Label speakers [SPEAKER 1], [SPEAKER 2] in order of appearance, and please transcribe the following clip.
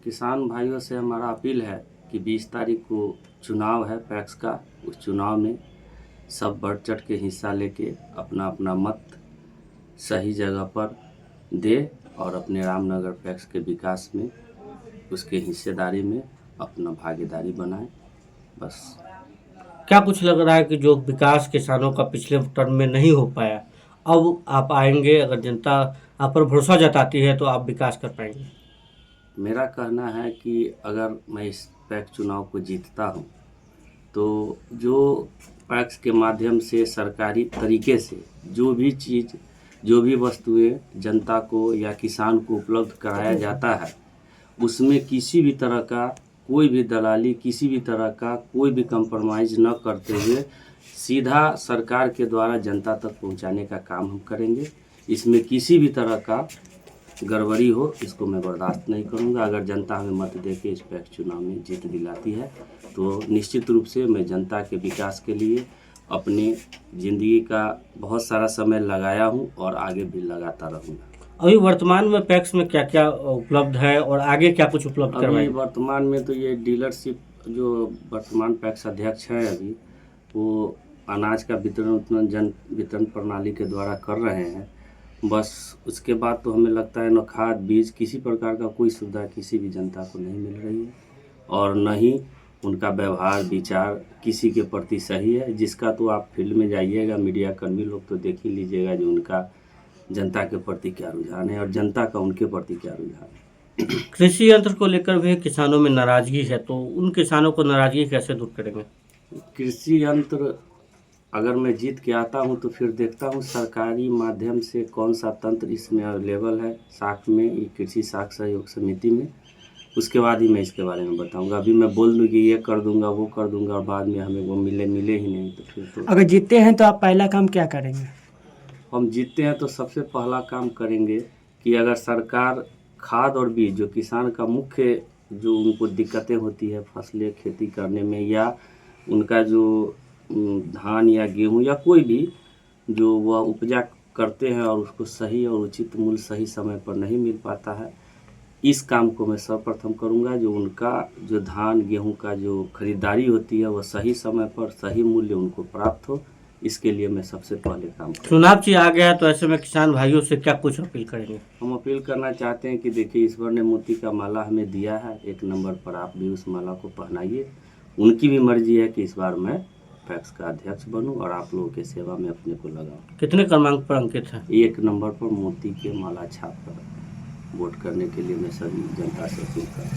[SPEAKER 1] किसान भाइयों से हमारा अपील है कि 20 तारीख को चुनाव है पैक्स का। उस चुनाव में सब बढ़ चढ़ के हिस्सा लेके अपना अपना मत सही जगह पर दे और अपने रामनगर पैक्स के विकास में उसके हिस्सेदारी में अपना भागीदारी बनाएं। बस।
[SPEAKER 2] क्या कुछ लग रहा है कि जो विकास किसानों का पिछले टर्म में नहीं हो पाया, अब आप आएंगे, अगर जनता आप पर भरोसा जताती है तो आप विकास कर पाएंगे?
[SPEAKER 1] मेरा कहना है कि अगर मैं इस पैक्स चुनाव को जीतता हूं तो जो पैक्स के माध्यम से सरकारी तरीके से जो भी चीज़, जो भी वस्तुएं जनता को या किसान को उपलब्ध कराया जाता है, उसमें किसी भी तरह का कोई भी दलाली, किसी भी तरह का कोई भी कंप्रोमाइज़ न करते हुए सीधा सरकार के द्वारा जनता तक पहुंचाने का काम हम करेंगे। इसमें किसी भी तरह का गड़बड़ी हो, इसको मैं बर्दाश्त नहीं करूंगा। अगर जनता हमें मत दे के इस पैक्स चुनाव में जीत दिलाती है तो निश्चित रूप से मैं जनता के विकास के लिए अपनी ज़िंदगी का बहुत सारा समय लगाया हूं और आगे भी लगाता रहूँगा।
[SPEAKER 2] अभी वर्तमान में पैक्स में क्या क्या उपलब्ध है और आगे क्या कुछ उपलब्ध
[SPEAKER 1] अभी
[SPEAKER 2] करवाएंगे?
[SPEAKER 1] वर्तमान में तो ये डीलरशिप जो वर्तमान पैक्स अध्यक्ष हैं अभी, वो अनाज का वितरण जन वितरण प्रणाली के द्वारा कर रहे हैं। बस उसके बाद तो हमें लगता है न खाद बीज किसी प्रकार का कोई सुविधा किसी भी जनता को नहीं मिल रही है और न ही उनका व्यवहार विचार किसी के प्रति सही है। जिसका तो आप फील्ड में जाइएगा, मीडिया कर्मी लोग तो देख ही लीजिएगा जो उनका जनता के प्रति क्या रुझान है और जनता का उनके प्रति क्या रुझान है।
[SPEAKER 2] कृषि यंत्र को लेकर भी किसानों में नाराजगी है, तो उन किसानों को नाराजगी कैसे दूर करेंगे? कृषि
[SPEAKER 1] यंत्र अगर मैं जीत के आता हूं तो फिर देखता हूं सरकारी माध्यम से कौन सा तंत्र इसमें अवेलेबल है साख में, ये कृषि साख सहयोग समिति में। उसके बाद ही मैं इसके बारे में बताऊंगा। अभी मैं बोल दूं कि ये कर दूंगा वो कर दूंगा और बाद में हमें वो मिले ही नहीं तो फिर तो।
[SPEAKER 3] अगर जीतते हैं तो आप पहला काम क्या करेंगे?
[SPEAKER 1] हम जीतते हैं तो सबसे पहला काम करेंगे कि अगर सरकार खाद और बीज, जो किसान का मुख्य जो उनको दिक्कतें होती है फसलें खेती करने में, या उनका जो धान या गेहूं या कोई भी जो वह उपजा करते हैं और उसको सही और उचित मूल्य सही समय पर नहीं मिल पाता है, इस काम को मैं सर्वप्रथम करूंगा। जो उनका जो धान गेहूं का जो खरीदारी होती है वह सही समय पर सही मूल्य उनको प्राप्त हो, इसके लिए मैं सबसे पहले काम करूँगा।
[SPEAKER 2] चुनाव जी आ गया तो ऐसे में किसान भाइयों से क्या कुछ अपील करेंगे?
[SPEAKER 1] हम अपील करना चाहते हैं कि देखिए, ईश्वर ने मोती का माला हमें दिया है, एक नंबर पर आप भी उस माला को पहनाइए। उनकी भी मर्जी है कि इस बार मैं पैक्स का अध्यक्ष बनूं और आप लोगों के सेवा में अपने को लगाऊं।
[SPEAKER 2] कितने क्रमांक पर अंकित है?
[SPEAKER 1] 1 नंबर पर मोती के माला छाप कर वोट करने के लिए मैं सभी जनता से अपील करता हूं।